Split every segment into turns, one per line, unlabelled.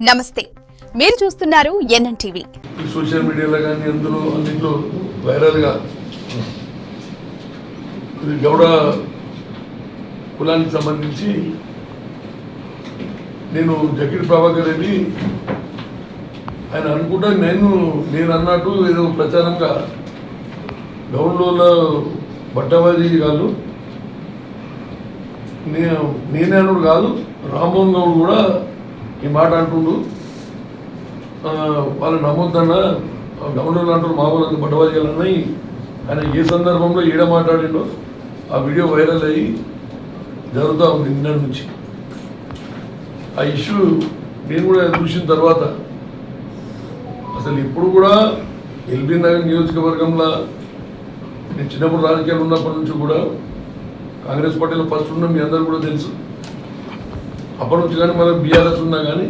నమస్తే మీరు చూస్తున్నారు ఎన్ఎన్ టీవీ.
సోషల్ మీడియాలో కానీ అందులో అన్నింటిలో వైరల్గా ఇది గౌడ కులానికి సంబంధించి నేను జకిర్ ప్రభాకర్ రెడ్డి ఆయన అనుకుంటా నేను అన్నట్టు ఏదో ప్రచారంగా గౌండ్లో బట్టవాజీ గారు నేనే అనుడు కాదు, రామ్మోహన్ గౌడ్ కూడా ఈ మాట అంటుండు. వాళ్ళు నమ్మొద్దన్న గవర్నర్ అంటారు మా వాళ్ళు బట్టవాజీ అన్నాయి. ఆయన ఏ సందర్భంలో ఏడ మాట్లాడిండో ఆ వీడియో వైరల్ అయ్యి జరుగుతూ ఉంది నిన్న నుంచి. ఆ ఇష్యూ నేను కూడా చూసిన తర్వాత అసలు ఇప్పుడు కూడా ఎల్బీ నగర్ నియోజకవర్గంలో నేను చిన్నప్పుడు రాజకీయాలు ఉన్నప్పటి నుంచి కూడా కాంగ్రెస్ పార్టీలో ఫస్ట్ ఉన్న మీ అందరూ కూడా తెలుసు. అప్పటి నుంచి కానీ మనకు బీఆర్ఎస్ ఉన్నా కానీ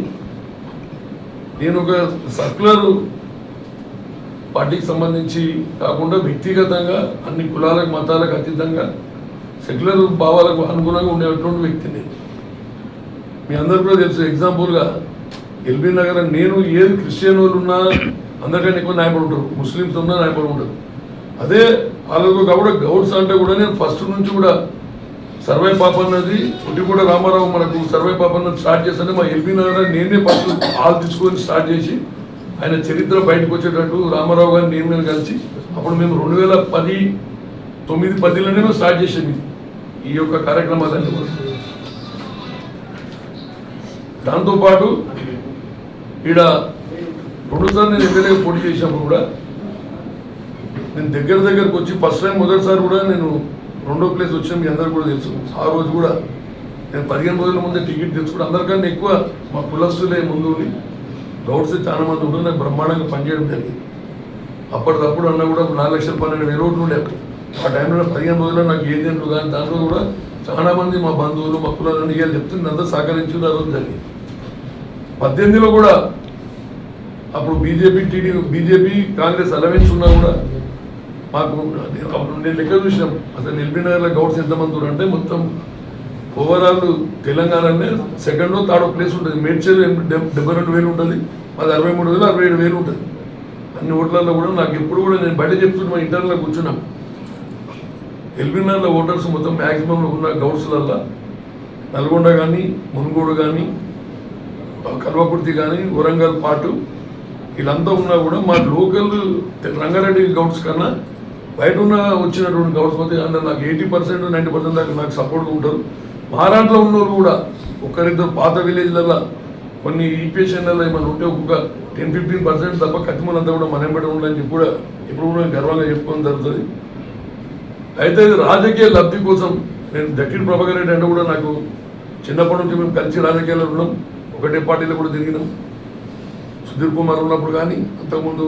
నేను ఒక సర్క్యులర్ పార్టీకి సంబంధించి కాకుండా వ్యక్తిగతంగా అన్ని కులాలకు మతాలకు అతీతంగా సెక్యులర్ భావాలకు అనుగుణంగా ఉండేటువంటి వ్యక్తి నేను. మీ అందరూ కూడా తెలుసు. ఎగ్జాంపుల్గా ఎల్బీ నగర్ నేను ఏది క్రిస్టియన్ వాళ్ళు ఉన్నా అందరికంటే ఎక్కువ న్యాయపడి ఉంటారు, ముస్లిమ్స్ ఉన్నా న్యాయపడి ఉండరు. అదే వాళ్ళకు కాబట్టి గౌడ్స్ అంటే కూడా నేను ఫస్ట్ నుంచి కూడా సర్వే పాపన్నది ఒట్టిపూట రామారావు మనకు సర్వే పాపన్నది స్టార్ట్ చేస్తానే మా ఎల్బీ నగర్ నేనే ఫస్ట్ హాల్ తీసుకొని స్టార్ట్ చేసి ఆయన చరిత్ర బయటకు వచ్చేటట్టు రామారావు గారిని నేను కలిసి అప్పుడు మేము 2009-10లోనే మేము స్టార్ట్ చేసాము ఈ యొక్క కార్యక్రమాలన్నీ కూడా. దాంతోపాటు ఈడ 2 సార్లు నేను ఎమ్మెల్యేగా పోటీ చేసినప్పుడు కూడా నేను దగ్గరకు వచ్చి ఫస్ట్ టైం మొదటిసారి కూడా నేను 2వ ప్లేస్ వచ్చిన మీ అందరూ కూడా తెలుసు. ఆ రోజు కూడా నేను 15 రోజుల ముందే టికెట్ తెచ్చుకుంటే అందరికన్నా ఎక్కువ మా కులస్తులే ముందు గౌడ్స్ చాలా మంది ఉంటే నాకు బ్రహ్మాండంగా పనిచేయడం జరిగింది. అప్పటికప్పుడు అన్న కూడా 4,12,000 ఓట్లు ఉండే. ఆ టైంలో 15 రోజుల్లో నాకు ఏజెంట్లు కానీ దాంట్లో కూడా చాలా మంది మా బంధువులు మా కులాలని ఇవాళ చెప్తుంది అంతా సహకరించింది. ఆ రోజు జరిగింది. 18లో కూడా అప్పుడు బీజేపీ కాంగ్రెస్ అలవెన్స్ ఉన్నా కూడా మాకు నేను లెక్క చూసినాం అసలు ఎల్బీ నగర్లో గౌడ్స్ ఎంతమంది అంటే మొత్తం ఓవరాల్ తెలంగాణనే 2వ 3వ ప్లేస్ ఉంటుంది. మేడ్చల్ 72,000 ఉంటుంది, మాది 63,000 67,000 ఉంటుంది. అన్ని ఓట్లలో కూడా నాకు ఎప్పుడు కూడా నేను బయట చెప్తున్నా ఇంటర్లో కూర్చున్నాం. ఎల్బీ నగర్లో ఓటర్స్ మొత్తం మ్యాక్సిమం ఉన్న గౌడ్స్లల్లో నల్గొండ కానీ మునుగోడు కానీ కల్వకుర్తి కానీ వరంగల్ పాటు వీళ్ళంతా ఉన్నా కూడా మా లోకల్ రంగారెడ్డి గౌడ్స్ కన్నా బయట ఉన్న వచ్చినటువంటి గౌడ్స్ పోతే అందులో నాకు 80% 90% దాకా నాకు సపోర్ట్గా ఉంటారు. మహారాష్ట్రలో ఉన్నవారు కూడా ఒక్కరిద్దరు పాత విలేజ్లలో కొన్ని ఈక్వేషన్లలో ఏమైనా ఉంటే ఒక్కొక్క 10-15% తప్ప కత్తిమలంతా కూడా మనం బట్టి ఉండాలని చెప్పి కూడా ఎప్పుడు కూడా గర్వంగా చెప్పుకోవడం జరుగుతుంది. అయితే రాజకీయ లబ్ధి కోసం నేను జకిర్ ప్రభాకర్ రెడ్డి అంటే కూడా నాకు చిన్నప్పటి నుంచి మేము కలిసి రాజకీయాల్లో ఉన్నాం, ఒకటే పార్టీలో కూడా తిరిగినాం. సుధీర్ కుమార్ ఉన్నప్పుడు కానీ అంతకుముందు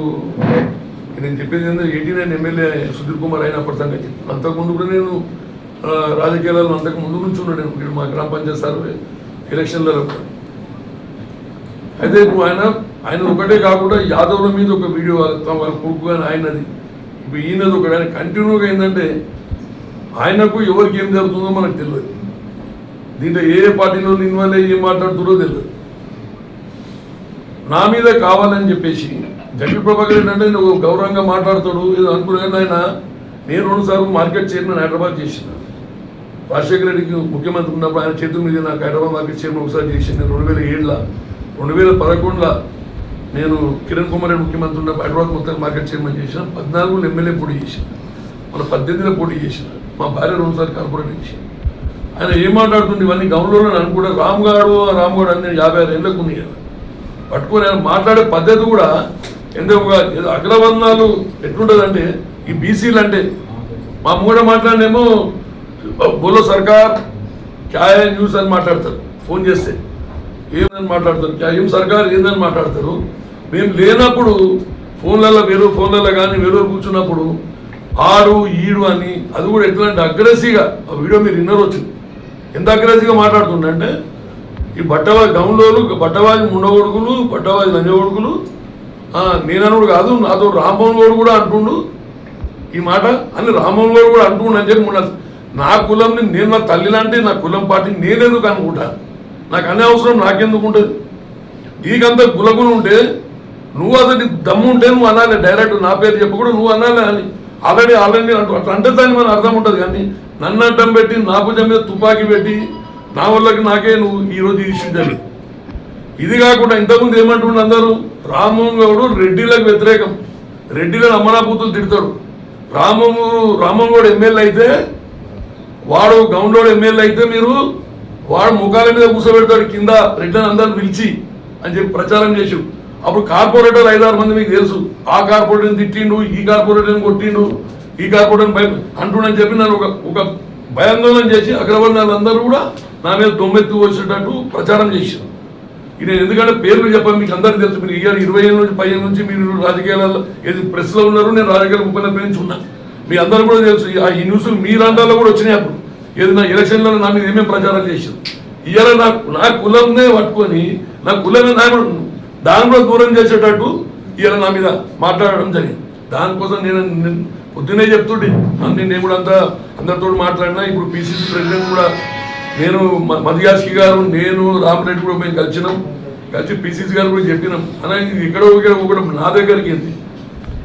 నేను చెప్పేది ఏంటంటే 89 ఎమ్మెల్యే సుధీర్ కుమార్ అయినప్పటి సంగతి చెప్తాను. అంతకుముందు కూడా నేను రాజకీయాలలో అంతకు ముందు నుంచి ఉన్నాను నేను మా గ్రామ పంచాయతీ సర్వే ఎలక్షన్లలో కూడా. అయితే ఇప్పుడు ఆయన ఒకటే కాకుండా యాదవ్ల మీద ఒక వీడియో వాళ్ళ కొడుకు కానీ ఆయనది ఇప్పుడు ఈయనది ఒకటి. ఆయన కంటిన్యూగా ఏంటంటే ఆయనకు ఎవరికి ఏం జరుగుతుందో మనకు తెలియదు. దీంట్లో ఏ పార్టీలో ఇన్వాల్వ్ అయ్యి ఏం మాట్లాడుతుందో తెలియదు. నా మీద కావాలని చెప్పేసి జకిర్ ప్రభాకర్ రెడ్డి అంటే నువ్వు గౌరవంగా మాట్లాడతాడు ఏదో అనుకున్నాను. ఆయన నేను 2 సార్లు మార్కెట్ చైర్మన్ హైదరాబాద్ చేసిన. రాజశేఖర రెడ్డికి ముఖ్యమంత్రి ఉన్నప్పుడు ఆయన చేతుల మీద నాకు హైదరాబాద్ మార్కెట్ చైర్మన్ ఒకసారి చేసింది. 2007లో 2011లో నేను కిరణ్ కుమార్ రెడ్డి ముఖ్యమంత్రి ఉన్నప్పుడు హైదరాబాద్ మొత్తం మార్కెట్ చైర్మన్ చేసిన. 14లో ఎమ్మెల్యే పోటీ చేసిన, మన 18లో పోటీ చేసిన. మా భార్య 2 సార్లు కార్పొరేట్ చేసిన. ఆయన ఏం మాట్లాడుతుంది ఇవన్నీ గౌన్లో అనుకుంటే రామ్గాడు అన్ని 56 ఏళ్ళకు ఉంది కదా పట్టుకొని ఆయన మాట్లాడే పద్ధతి కూడా ఎందుకు అగ్రవర్ణాలు ఎట్లుంటుందంటే ఈ బీసీలు అంటే మా మూడ మాట్లాడినేమో బోలో సర్కార్ క్యా న్యూస్ అని మాట్లాడతారు. ఫోన్ చేస్తే ఏమని మాట్లాడతారు, ఏం సర్కార్ ఏందని మాట్లాడతారు. మేము లేనప్పుడు ఫోన్లలో కానీ వేరే కూర్చున్నప్పుడు ఆడు ఈడు అని అది కూడా ఎట్లా అంటే అగ్రెసివ్గా ఆ వీడియో మీరు విన్నర్ వచ్చింది. ఎంత అగ్రెసివ్గా మాట్లాడుతుండే ఈ బట్టవాజి గౌన్లోలు బట్టవాజి ముండగొడుకులు బట్టవాజి లంజగొడుకులు నేననుడు కాదు నాతో రామ్మోహన్ గౌడ్ కూడా అంటుండు ఈ మాట అని రామ్మోహన్ గౌడ్ కూడా అంటుండు అని చెప్పి నా కులంని నేను నా తల్లి లాంటి నా కులం పార్టీ నేనెందుకు అనుకుంటా, నాకు అనే అవసరం నాకెందుకు ఉంటుంది. నీకంత గులగులు ఉంటే నువ్వు అతని దమ్ము ఉంటే నువ్వు అనాలి, డైరెక్ట్ నా పేరు చెప్పకూడదు, నువ్వు అనాలి అని ఆల్రెడీ అట్లా అంటే దాన్ని మన అర్థం ఉంటుంది. కానీ నన్ను అడ్డం పెట్టి నా భుజం మీద తుపాకీ పెట్టి నా వాళ్ళకి నాకే నువ్వు ఈరోజు ఇష్యూ జరిగింది. ఇది కాకుండా ఇంతకుముందు ఏమంటుండే అందరూ రామ్మోహన్ గౌడ్ రెడ్డిలకు వ్యతిరేకం, రెడ్డిలను అమ్మనాపూతులు తిడతాడు. రామ్మోహన్ గౌడ్ ఎమ్మెల్యే అయితే వాడు గౌండ్లోడు ఎమ్మెల్యే అయితే మీరు వాడు ముఖాల మీద కూర్చోబెడతాడు కింద రెడ్డిని అందరూ పిలిచి అని చెప్పి ప్రచారం చేసి అప్పుడు కార్పొరేటర్ 5-6 మంది మీకు తెలుసు. ఆ కార్పొరేటర్ని తిట్టిండు, ఈ కార్పొరేటర్ని కొట్టిండు, ఈ కార్పొరేటర్ని భయ అంటుండని చెప్పి నన్ను ఒక భయాందోళన చేసి అగ్రవర్ణాలు అందరూ కూడా నా మీద దొమ్మెత్తు వచ్చేటట్టు ప్రచారం చేశారు. ఇది ఎందుకంటే పేర్లు చెప్పాను, మీకు అందరికీ తెలుసు. మీరు 20 ఏళ్ళ నుంచి 10 ఏళ్ళ నుంచి మీరు రాజకీయాలలో ఏది ప్రెస్లో ఉన్నారు, నేను రాజకీయాలు 30 నుంచి ఉన్నా. మీ అందరూ కూడా తెలుసు. ఈ న్యూస్లు మీ రాష్ట్రాల్లో కూడా వచ్చినాయి. అప్పుడు ఏదైనా ఎలక్షన్లో నా మీద ఏమేమి ప్రచారం చేశారు. ఇవాళ నా కులంనే పట్టుకొని నా కులమే దాని కూడా దూరం చేసేటట్టు ఇవాళ నా మీద మాట్లాడడం జరిగింది. దానికోసం నేను పొద్దునే చెప్తుంటే నేను కూడా అందరితో మాట్లాడినా. ఇప్పుడు పిసిసి ప్రెసిడెంట్ కూడా నేను మధుయాస్కి గారు నేను రామరెడ్డి కూడా మేము కలిసి పిసిసి గారు కూడా చెప్పినాం అలా ఇది ఎక్కడో ఒకటి నా దగ్గరికి ఏంది.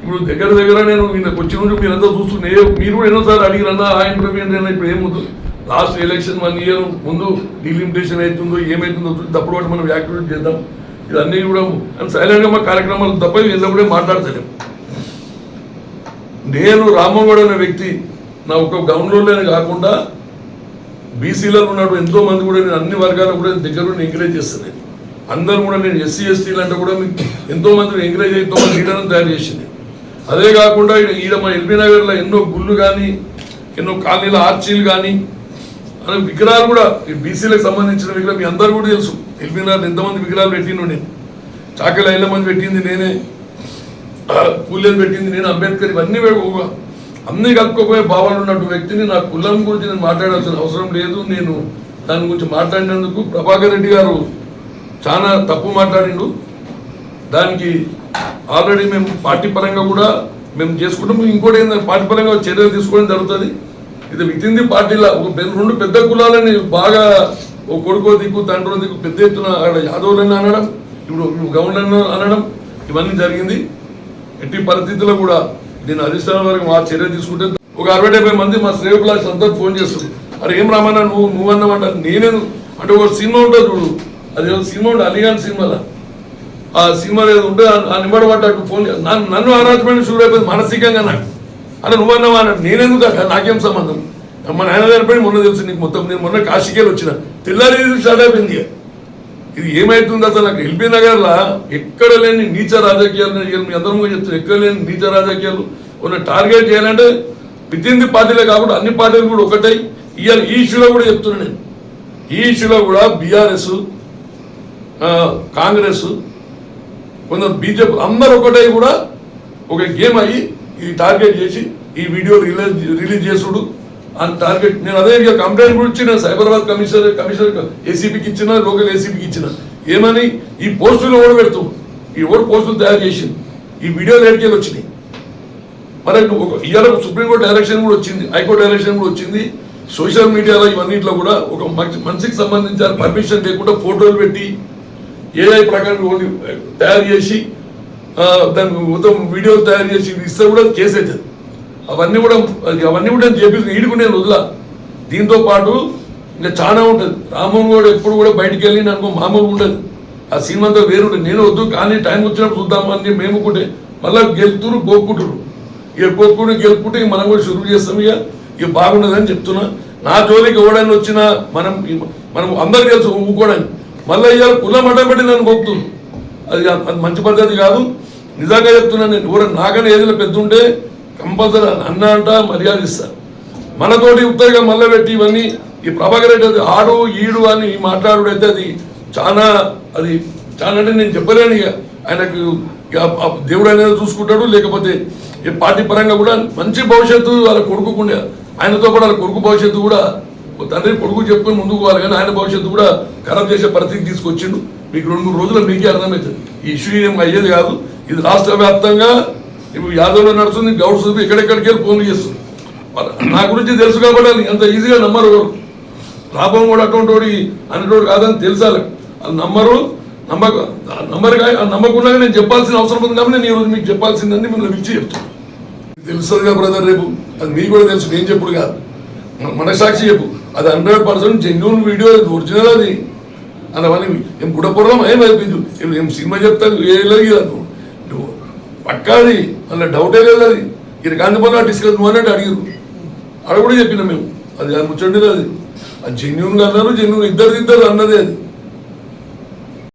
ఇప్పుడు దగ్గర నేను వచ్చిన నుంచి మీరంతా చూస్తుంటే మీరు కూడా ఎన్నోసార్లు అడిగిరన్నా ఆ ఇంటర్వ్యూ ఇప్పుడు ఏముంది లాస్ట్ ఎలక్షన్ 1 ఇయర్ ముందు డిలిమిటేషన్ అవుతుందో ఏమవుతుందో తప్పుడు వాటి మనం యాక్టివేట్ చేద్దాం. ఇదన్నీ కూడా సైలెంట్గా మా కార్యక్రమాలు తప్ప ఎల్లప్పుడే మాట్లాడతాను. నేను రామ్మోహన్ గౌడ్ అనే వ్యక్తి నా ఒక గౌన్లోనే కాకుండా బీసీలలో ఉన్నాడు ఎంతో మంది కూడా నేను అన్ని వర్గాలకు కూడా దగ్గర ఎంకరేజ్ చేస్తాను. అందరూ కూడా నేను ఎస్సీ ఎస్టీలు అంటే కూడా మీకు ఎంతో మంది ఎంకరేజ్ ఎంతో మంది లీడర్ని తయారు చేసింది. అదే కాకుండా ఈడ మా ఎల్బీ నగర్లో ఎన్నో గుళ్ళు కానీ ఎన్నో కాలనీల ఆర్చీలు కానీ అనే విగ్రహాలు కూడా బీసీలకు సంబంధించిన విగ్రహం మీ అందరూ కూడా తెలుసు. ఎల్బీ నగర్ ఎంతమంది విగ్రహాలు పెట్టిండు నేను, చాకలి 5 మంది పెట్టింది నేనే, పూలేని పెట్టింది నేను, అంబేద్కర్ ఇవన్నీ అన్నీ కలుపుకోపోయే భావాలు ఉన్నట్టు వ్యక్తిని నా కులం గురించి నేను మాట్లాడాల్సిన అవసరం లేదు. నేను దాని గురించి మాట్లాడినందుకు ప్రభాకర్ రెడ్డి గారు చాలా తప్పు మాట్లాడిండు. దానికి ఆల్రెడీ మేము పార్టీ పరంగా కూడా మేము చేసుకుంటాం. ఇంకోటి ఏంటంటే పార్టీ పరంగా చర్యలు తీసుకోవడం జరుగుతుంది. ఇది వితిన్ ది పార్టీలో ఒక 2 పెద్ద కులాలని బాగా ఒక కొడుకో దిక్కు తండ్రో దిక్కు పెద్ద ఎత్తున అక్కడ యాదవులని అనడం, ఇప్పుడు గౌండ్లను అనడం ఇవన్నీ జరిగింది. ఎట్టి పరిస్థితుల్లో కూడా దీని అధిష్టానం వరకు మా చర్య తీసుకుంటే ఒక 60-70 మంది మా శ్రేయోభిలాష్ అందరూ ఫోన్ చేస్తారు. అరే ఏం రామన్నా నువ్వు అన్నామంట నేనేను అంటే ఒక సినిమా ఉంటుంది చూడు, అది సినిమా ఉంటుంది అలిగాన్ సినిమాలో, ఆ సినిమాలో ఏదో ఉంటే ఆ నిమ్మడి పడ్డట్టు ఫోన్ నన్ను అనాథమైన షూర్ అయిపోయింది మానసికంగా నాకు. అంటే నువ్వన్నావా అన్నాడు. నేనెందుకు నాకేం సంబంధం, మా నాయన చనిపోయి మొన్న తెలుసు నీకు మొత్తం. నేను మొన్న కాశీకేలు వచ్చిన తెల్లారి స్టార్ట్ అయిపోయింది. ఇది ఏమైతుంది అసలు నాకు ఎల్బీ నగర్లో ఎక్కడ లేని నీచ రాజకీయాలు మీ అందరం చెప్తాను. ఎక్కడ లేని నీచ రాజకీయాలు ఉన్న టార్గెట్ చేయాలంటే వితిన్ ది పార్టీలే కాకుండా అన్ని పార్టీలు కూడా ఒకటై ఇవాళ ఈ ఇష్యూలో కూడా చెప్తున్నాను నేను. ఈ ఇష్యూలో కూడా బీఆర్ఎస్ కాంగ్రెస్ కొందరు బీజేపీ అందరు ఒకటై కూడా ఒక గేమ్ అయ్యి ఈ టార్గెట్ చేసి ఈ వీడియో రిలీజ్ చేసుడు అని టార్గెట్. నేను అదే కంప్లైంట్ కూడా ఇచ్చిన సైబరాబాద్ కమిషనర్ ఏసీపీకి ఇచ్చిన, లోకల్ ఏసీపీకి ఇచ్చిన. ఏమని ఈ పోస్టులు ఓడి పెడుతూ ఈ ఓడి పోస్టులు తయారు చేసింది ఈ వీడియోలు ఎడికేలు వచ్చినాయి. మరి ఇవాళ సుప్రీంకోర్టు డైరెక్షన్ కూడా వచ్చింది, హైకోర్టు డైరెక్షన్ కూడా వచ్చింది. సోషల్ మీడియాలో ఇవన్నిట్లో కూడా ఒక మనిషికి సంబంధించిన పర్మిషన్ లేకుండా ఫోటోలు పెట్టి ఏఐ ప్రకారం తయారు చేసి దానికి మొత్తం వీడియోలు తయారు చేసి ఇస్తే కూడా కేసు అవుతుంది. అవన్నీ కూడా నేను చేపిస్తాను. ఈడుకు నేను వదిలా. దీంతో పాటు ఇంకా చాలా ఉంటుంది. రామ్మోహన్ గౌడ్ ఎప్పుడు కూడా బయటికి వెళ్ళి అనుకో మామూలుగా ఉండదు. ఆ సినిమా అంతా వేరుంటుంది. నేను వద్దు కానీ టైం వచ్చినప్పుడు చూద్దాము అని మేము కూడా మళ్ళీ గెలుపుతురు గోక్కుంటారు. ఇక గోక్కుని గెలుపుకుంటే మనం కూడా షురువు చేస్తాం. ఇక బాగుండదని చెప్తున్నా. నా జోలికి ఎవడైనా వచ్చినా మనం అందరు తెలుసు ఊకోవడానికి. మళ్ళీ ఇవాళ కులం అడ్డబెట్టి నన్ను గోపుతుంది. అది మంచి పద్ధతి కాదు. నిజంగా చెప్తున్నాను నేను. ఎవరైనా నాకన్నా ఏదైనా పెద్ద ఉంటే కంపల్సరీ అన్న అంట మర్యాద ఇస్తారు. మనతోటి ఉత్తరిగా మళ్ళీ పెట్టి ఇవన్నీ ఈ ప్రభాకర్ రెడ్డి అది ఆడు ఈడు అని మాట్లాడుడైతే అది చాలా అంటే నేను చెప్పలేను. ఇక ఆయనకు దేవుడు అనేది చూసుకుంటాడు. లేకపోతే ఈ పార్టీ పరంగా కూడా మంచి భవిష్యత్తు వాళ్ళ కొడుకుండే, ఆయనతో కూడా వాళ్ళ కొడుకు భవిష్యత్తు కూడా తండ్రి కొడుకు చెప్పుకొని ముందుకు పోవాలి. కానీ ఆయన భవిష్యత్తు కూడా ఖరాబ్ చేసే పరిస్థితి తీసుకొచ్చిండు. మీకు 2-3 రోజులు మీకే అర్థమవుతుంది. ఈ ఇష్యూ ఏం అయ్యేది కాదు. ఇది రాష్ట్ర వ్యాప్తంగా ఇప్పుడు యాదవ్లో నడుస్తుంది. గౌడ్స్ ఎక్కడెక్కడికి వెళ్ళి ఫోన్లు చేస్తుంది. నా గురించి తెలుసు కాబట్టి అంత ఈజీగా నమ్మరు. లాభం కూడా అటువంటి అనేటోడు కాదని తెలుసాలి. వాళ్ళు నమ్మరు. నమ్మకుండా నేను చెప్పాల్సిన అవసరం ఉంది కాబట్టి నేను ఈరోజు మీకు చెప్పాల్సిందని మిమ్మల్ని పిలిచి చెప్తాను. తెలుస్తుందిగా బ్రదర్, రేపు అది మీకు కూడా తెలుసు, నేను చెప్పుడు కాదు, మనసాక్షి చెప్పు. అది 100% జెన్యున్ వీడియో, ఒరిజినల్ అది అన్నవని ఏం గుడపడదాం ఏం అయిపోయింది, ఏం సినిమా చెప్తాను ఏ లేదు నువ్వు పక్కాది అన్న డౌటే లేదు. అది ఇది కాంతిపల్లి డిస్కస్ నువ్వు అన్నట్టు అడిగారు, అక్కడ కూడా చెప్పినాం మేము. అది ముచ్చండి, అది జెన్యున్గా అన్నారు, జెన్యున్ ఇద్దరు అన్నదే అది.